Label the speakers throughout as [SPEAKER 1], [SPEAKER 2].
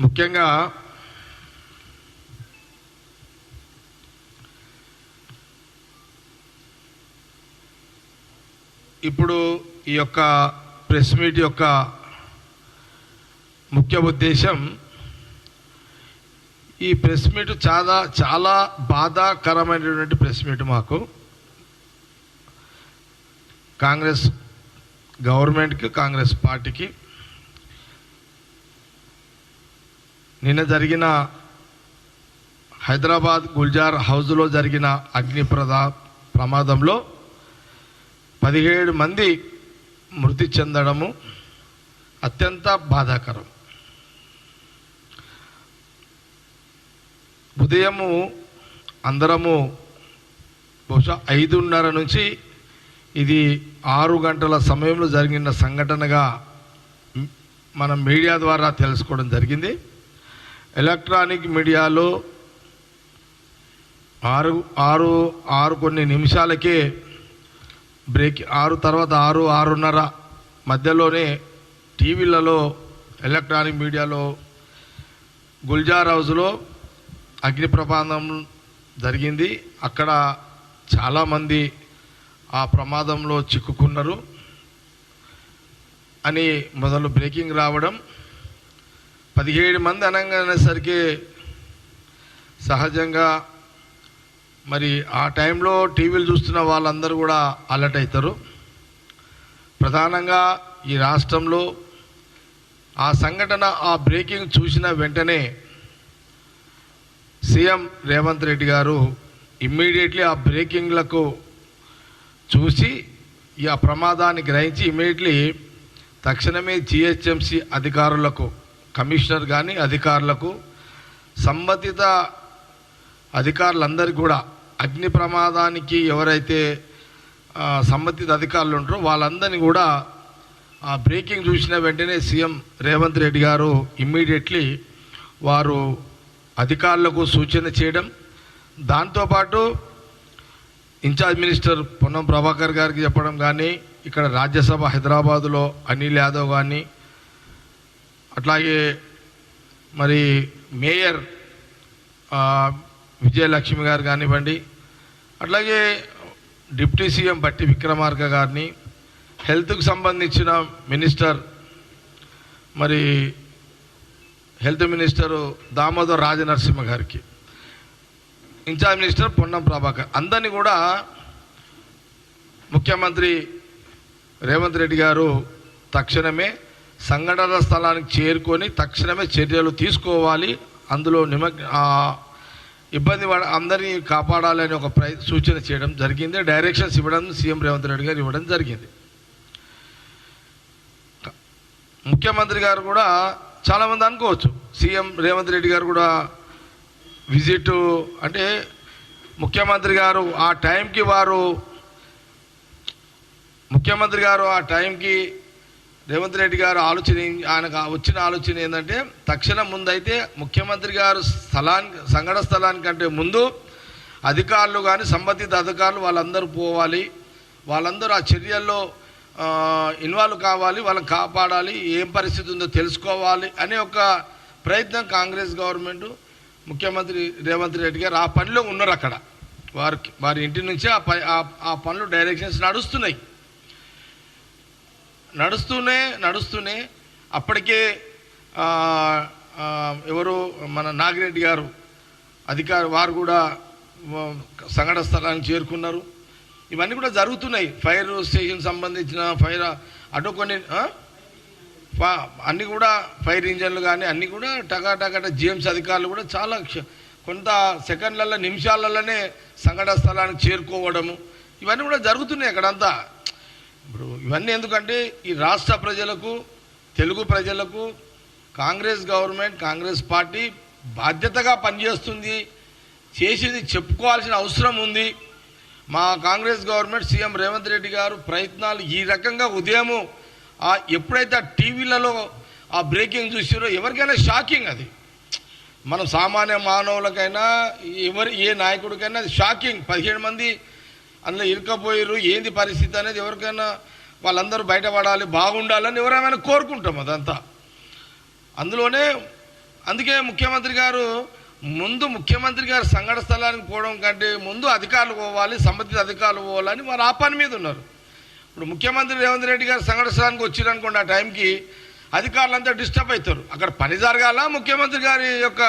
[SPEAKER 1] ముఖ్యంగా ఇప్పుడు ఈ యొక్క ప్రెస్ మీట్ యొక్క ముఖ్య ఉద్దేశం, ఈ ప్రెస్ మీట్ చాలా బాధాకరమైనటువంటి ప్రెస్ మీట్ మాకు, కాంగ్రెస్ గవర్నమెంట్కి, కాంగ్రెస్ పార్టీకి. నిన్న జరిగిన హైదరాబాద్ గుల్జార్ హౌస్లో జరిగిన అగ్ని ప్రమాదంలో 17 మంది మృతి చెందడము అత్యంత బాధాకరం. ఉదయము అందరము బహుశా 5:30 నుంచి ఇది 6 గంటల సమయంలో జరిగిన సంఘటనగా మనం మీడియా ద్వారా తెలుసుకోవడం జరిగింది. ఎలక్ట్రానిక్ మీడియాలో 6 కొన్ని నిమిషాలకే బ్రేక్, 6 తర్వాత 6:30 మధ్యలోనే టీవీలలో, ఎలక్ట్రానిక్ మీడియాలో గుల్జార్ హౌస్లో అగ్ని ప్రమాదం జరిగింది, అక్కడ చాలామంది ఆ ప్రమాదంలో చిక్కుకున్నారు అని మొదలు బ్రేకింగ్ రావడం. 17 మంది అనగానేసరికి సహజంగా మరి ఆ టైంలో టీవీలు చూస్తున్న వాళ్ళందరూ కూడా అలర్ట్ అవుతారు. ప్రధానంగా ఈ రాష్ట్రంలో ఆ సంఘటన, ఆ బ్రేకింగ్ చూసిన వెంటనే సీఎం రేవంత్ రెడ్డి గారు ఇమ్మీడియట్లీ ఆ బ్రేకింగ్లకు చూసి ఈ ప్రమాదాన్ని గ్రహించి ఇమ్మీడియట్లీ తక్షణమే జిహెచ్ఎంసీ అధికారులకు, కమిషనర్ కానీ అధికారులకు, సంబంధిత అధికారులందరికీ కూడా అగ్ని ప్రమాదానికి ఎవరైతే సంబంధిత అధికారులు ఉంటారో వాళ్ళందరినీ కూడా ఆ బ్రేకింగ్ చూసిన వెంటనే సీఎం రేవంత్ రెడ్డి గారు ఇమ్మీడియట్లీ వారు అధికారులకు సూచన చేయడం, దాంతోపాటు ఇన్ఛార్జ్ మినిస్టర్ పొన్నం ప్రభాకర్ గారికి చెప్పడం కానీ, ఇక్కడ రాజ్యసభ హైదరాబాదులో అనిల్ యాదవ్ కానీ, అట్లాగే మరి మేయర్ విజయలక్ష్మి గారు కానివ్వండి, అట్లాగే డిప్యూటీ సీఎం బట్టి విక్రమార్క గారిని, హెల్త్కు సంబంధించిన మినిస్టర్, మరి హెల్త్ మినిస్టరు దామోదర్ రాజనరసింహ గారికి, ఇన్ఛార్జ్ మినిస్టర్ పొన్నం ప్రభాకర్, అందరినీ కూడా ముఖ్యమంత్రి రేవంత్ రెడ్డి గారు తక్షణమే సంఘటన స్థలానికి చేరుకొని తక్షణమే చర్యలు తీసుకోవాలి, అందులో ఇబ్బంది అందరినీ కాపాడాలని ఒక సూచన చేయడం జరిగింది. డైరెక్షన్స్ ఇవ్వడం సీఎం రేవంత్ రెడ్డి గారు ఇవ్వడం జరిగింది. ముఖ్యమంత్రి గారు కూడా చాలామంది అనుకోవచ్చు, సీఎం రేవంత్ రెడ్డి గారు కూడా విజిట్ అంటే ముఖ్యమంత్రి గారు ఆ టైంకి రేవంత్ రెడ్డి గారు ఆయనకు వచ్చిన ఆలోచన ఏంటంటే, తక్షణం ముందైతే ముఖ్యమంత్రి గారు సంఘటన స్థలానికంటే ముందు అధికారులు కానీ, సంబంధిత అధికారులు వాళ్ళందరూ పోవాలి, వాళ్ళందరూ ఆ చర్యల్లో ఇన్వాల్వ్ కావాలి, వాళ్ళని కాపాడాలి, ఏం పరిస్థితి ఉందో తెలుసుకోవాలి అనే ఒక ప్రయత్నం కాంగ్రెస్ గవర్నమెంట్, ముఖ్యమంత్రి రేవంత్ రెడ్డి గారు ఆ పనిలో ఉన్నారు. అక్కడ వారి ఇంటి నుంచే ఆ పనులు డైరెక్షన్స్ నడుస్తూనే అప్పటికే ఎవరు మన నాగిరెడ్డి గారు వారు కూడా సంఘటన స్థలానికి చేరుకున్నారు. ఇవన్నీ కూడా జరుగుతున్నాయి. ఫైర్ స్టేషన్ సంబంధించిన అటు కొన్ని అన్నీ కూడా ఫైర్ ఇంజన్లు కానీ అన్నీ కూడా టకాటక జిఎంసీ అధికారులు కూడా చాలా కొంత సెకండ్లలో, నిమిషాలలోనే సంఘటన స్థలానికి చేరుకోవడము, ఇవన్నీ కూడా జరుగుతున్నాయి అక్కడంతా. ఇప్పుడు ఇవన్నీ ఎందుకంటే ఈ రాష్ట్ర ప్రజలకు, తెలుగు ప్రజలకు కాంగ్రెస్ గవర్నమెంట్, కాంగ్రెస్ పార్టీ బాధ్యతగా పనిచేస్తుంది, చేసేది చెప్పుకోవాల్సిన అవసరం ఉంది. మా కాంగ్రెస్ గవర్నమెంట్, సీఎం రేవంత్ రెడ్డి గారు ప్రయత్నాలు ఈ రకంగా ఉదయము ఎప్పుడైతే టీవీలలో ఆ బ్రేకింగ్ చూసారో ఎవరికైనా షాకింగ్. అది మనం సామాన్య మానవులకైనా ఏ నాయకుడికైనా అది షాకింగ్. 17 మంది అందులో ఇరుకపోయారు, ఏంది పరిస్థితి అనేది ఎవరికైనా వాళ్ళందరూ బయటపడాలి, బాగుండాలని ఎవరైనా కోరుకుంటాం అదంతా. అందుకే ముఖ్యమంత్రి గారు సంఘటన స్థలానికి పోవడం కంటే ముందు అధికారులు పోవాలి, సంబంధిత అధికారులు పోవాలని వారు ఆ పని మీద ఉన్నారు. ఇప్పుడు ముఖ్యమంత్రి రేవంత్ రెడ్డి గారు సంఘటన స్థలానికి వచ్చిరనుకోండి, ఆ టైంకి అధికారులంతా డిస్టర్బ్ అవుతారు. అక్కడ పని జరగాల, ముఖ్యమంత్రి గారి యొక్క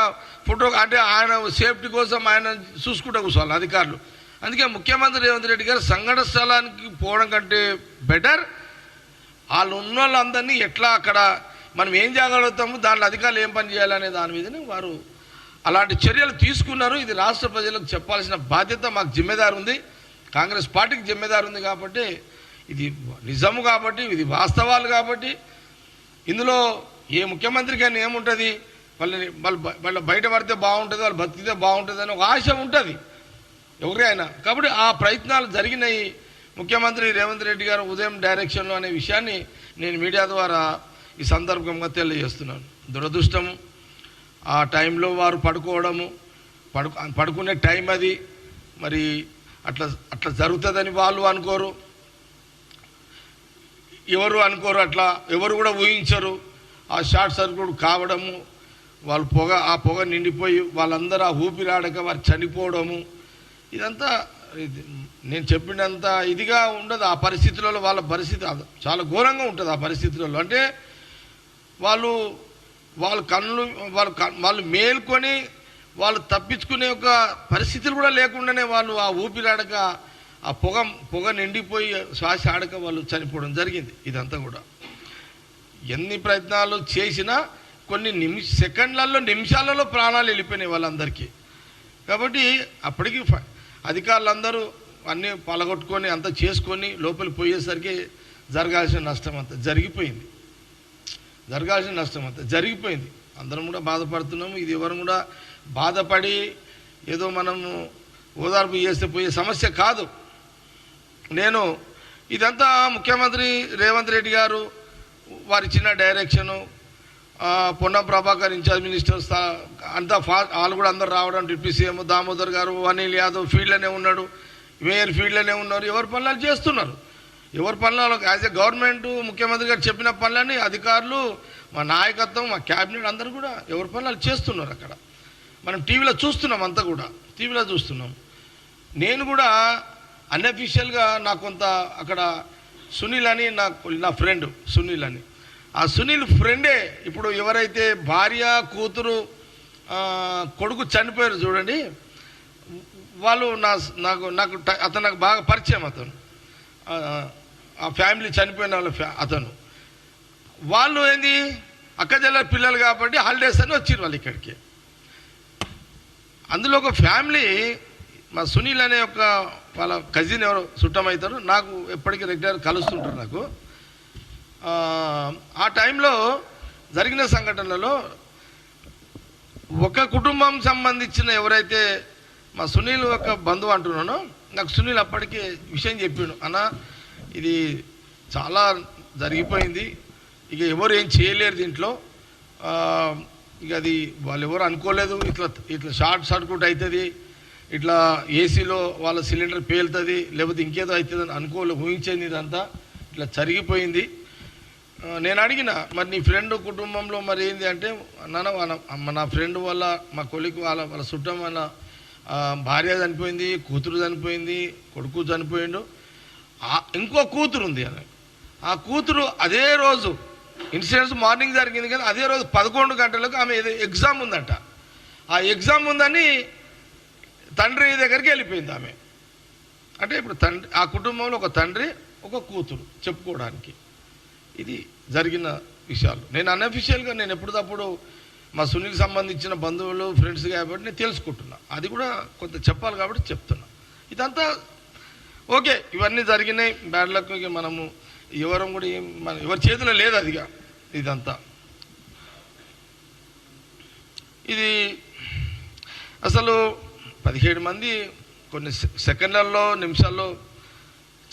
[SPEAKER 1] ఫోటో అంటే ఆయన సేఫ్టీ కోసం ఆయన చూసుకుంటూ కూర్చోవాలి అధికారులు. అందుకే ముఖ్యమంత్రి రేవంత్ రెడ్డి గారు సంఘటన స్థలానికి పోవడం కంటే బెటర్ వాళ్ళు ఉన్న వాళ్ళందరినీ ఎట్లా అక్కడ మనం ఏం చేయగలుగుతాము, దాంట్లో అధికారులు ఏం పని చేయాలనే దాని మీదనే వారు అలాంటి చర్యలు తీసుకున్నారు. ఇది రాష్ట్ర ప్రజలకు చెప్పాల్సిన బాధ్యత మాకు జిమ్మెదారు ఉంది, కాంగ్రెస్ పార్టీకి జిమ్మెదారు ఉంది. కాబట్టి ఇది నిజము, కాబట్టి ఇది వాస్తవాలు. కాబట్టి ఇందులో ఏ ముఖ్యమంత్రికైనా ఏముంటుంది, వాళ్ళు బయట పడితే బాగుంటుంది, వాళ్ళు బతికితే బాగుంటుంది అని ఒక ఆశ ఉంటుంది ఎవరైనా. కాబట్టి ఆ ప్రయత్నాలు జరిగినాయి. ముఖ్యమంత్రి రేవంత్ రెడ్డి గారు ఉదయం డైరెక్షన్లో అనే విషయాన్ని నేను మీడియా ద్వారా ఈ సందర్భంగా తెలియజేస్తున్నాను. దురదృష్టం ఆ టైంలో వారు పడుకునే టైం అది. మరి అట్లా జరుగుతుందని వాళ్ళు అనుకోరు, ఎవరు అనుకోరు, అట్లా ఎవరు కూడా ఊహించరు. ఆ షార్ట్ సర్క్యూట్ కావడము, వాళ్ళు ఆ పొగ నిండిపోయి వాళ్ళందరూ ఆ ఊపిరాడక వారు చనిపోవడము, ఇదంతా నేను చెప్పినంత ఇదిగా ఉండదు. ఆ పరిస్థితులలో వాళ్ళ పరిస్థితి చాలా ఘోరంగా ఉంటుంది. ఆ పరిస్థితులలో అంటే వాళ్ళు మేల్కొని వాళ్ళు తప్పించుకునే ఒక పరిస్థితులు కూడా లేకుండానే వాళ్ళు ఆ ఊపిరాడక ఆ పొగ నిండిపోయి శ్వాస ఆడక వాళ్ళు చనిపోవడం జరిగింది. ఇదంతా కూడా ఎన్ని ప్రయత్నాలు చేసినా కొన్ని నిమిషాలలో ప్రాణాలు వెళ్ళిపోయినాయి వాళ్ళందరికీ. కాబట్టి అప్పటికి అధికారులందరూ అన్నీ పలగొట్టుకొని అంతా చేసుకొని లోపలికి పోయేసరికి జరగాల్సిన నష్టం అంతా జరిగిపోయింది. అందరం కూడా బాధపడుతున్నాము. ఇది ఎవరు కూడా బాధపడి ఏదో మనము ఓదార్పు చేస్తే పోయే సమస్య కాదు. ఇదంతా ముఖ్యమంత్రి రేవంత్ రెడ్డి గారు వారి ఇచ్చిన direction, Ponnam Prabhakar in charge minister అంతా వాళ్ళు కూడా అందరు రావడం, డిప్యూటీ సీఎం దామోదర్ గారు, అనిల్ యాదవ్ ఫీల్డ్లోనే ఉన్నాడు, మేయర్ ఫీల్డ్లోనే ఉన్నారు. ఎవరి పనులు చేస్తున్నారు, ఎవరి పనులు యాజ్ ఎ గవర్నమెంట్ ముఖ్యమంత్రి గారు చెప్పిన పనులని అధికారులు, మా నాయకత్వం, మా క్యాబినెట్ అందరూ కూడా ఎవరి పనులు చేస్తున్నారు. అక్కడ మనం టీవీలో చూస్తున్నాం, అంతా కూడా టీవీలో చూస్తున్నాం. నేను కూడా అన్అఫీషియల్గా నాకు కొంత అక్కడ సునీల్ అని నా ఫ్రెండ్ సునీల్ అని, ఆ సునీల్ ఫ్రెండే ఇప్పుడు ఎవరైతే భార్య కూతురు కొడుకు చనిపోయారు చూడండి, వాళ్ళు అతను నాకు బాగా పరిచయం. అతను ఆ ఫ్యామిలీ చనిపోయిన వాళ్ళు ఏంది అక్కజల్ల పిల్లలు కాబట్టి హాలిడేస్ అని వచ్చారు వాళ్ళు ఇక్కడికి. అందులో ఒక ఫ్యామిలీ మా సునీల్ అనే వాళ్ళ కజిన్ ఎవరో చుట్టమవుతారు, నాకు ఎప్పటికీ రెగ్యులర్ కలుస్తుంటారు నాకు. ఆ టైంలో జరిగిన సంఘటనలలో ఒక కుటుంబం సంబంధించిన ఎవరైతే మా సునీల్ ఒక బంధువు అంటున్నానో, నాకు సునీల్ అప్పటికే విషయం చెప్పిండు, అన్న ఇది చాలా జరిగిపోయింది, ఇక ఎవరు ఏం చేయలేరు దీంట్లో, ఇక అది వాళ్ళు ఎవరు అనుకోలేదు, ఇట్లా షార్ట్ సర్క్యూట్ అవుతుంది, ఇట్లా ఏసీలో వాళ్ళ సిలిండర్ పేలుతుంది, లేకపోతే ఇంకేదో అవుతుంది అని ఊహించేది, ఇదంతా ఇట్లా జరిగిపోయింది. నేను అడిగిన, మరి నీ ఫ్రెండ్ కుటుంబంలో మరి ఏంది అంటే, నా ఫ్రెండ్ వల్ల మా కొలికి వాళ్ళ చుట్టం వల్ల భార్య చనిపోయింది, కూతురు చనిపోయింది, కొడుకు చనిపోయిండు, ఇంకో కూతురు ఉంది అని. ఆ కూతురు అదే రోజు ఇన్సిడెంట్స్ మార్నింగ్ జరిగింది, కానీ అదే రోజు 11 గంటలకు ఆమె ఎగ్జామ్ ఉందంట. ఆ ఎగ్జామ్ ఉందని తండ్రి దగ్గరికి వెళ్ళిపోయింది ఆమె. అంటే ఇప్పుడు ఆ కుటుంబంలో ఒక తండ్రి ఒక కూతురు చెప్పుకోవడానికి ఇది జరిగిన విషయాలు. నేను అన్అఫీషియల్గా నేను ఎప్పటికప్పుడు మా సునీల్ సంబంధించిన బంధువులు ఫ్రెండ్స్ కాబట్టి నేను తెలుసుకుంటున్నా, అది కూడా కొంత చెప్పాలి కాబట్టి చెప్తున్నా. ఇదంతా ఓకే, ఇవన్నీ జరిగినాయి, బ్యాడ్ లక్. మనము ఎవరం కూడా ఎవరి చేతిలో లేదు అదిగా. ఇదంతా ఇది అసలు 17 మంది కొన్ని సెకండ్లలో నిమిషాల్లో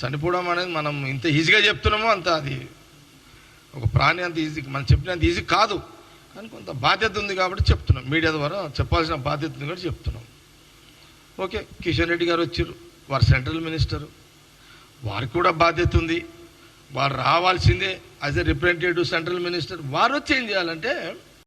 [SPEAKER 1] చనిపోవడం అనేది మనం ఇంత ఈజీగా చెప్తున్నామో అంత అది ఒక ప్రాణి అంత ఈజీ మనం చెప్పినంత ఈజీ కాదు. అని కొంత బాధ్యత ఉంది కాబట్టి చెప్తున్నాం, మీడియా ద్వారా చెప్పాల్సిన బాధ్యత ఉంది కాబట్టి చెప్తున్నాం. ఓకే, కిషన్ రెడ్డి గారు వచ్చారు, వారు సెంట్రల్ మినిస్టరు, వారికి కూడా బాధ్యత ఉంది, వారు రావాల్సిందే as a representative central minister. వారు వచ్చి ఏం చేయాలంటే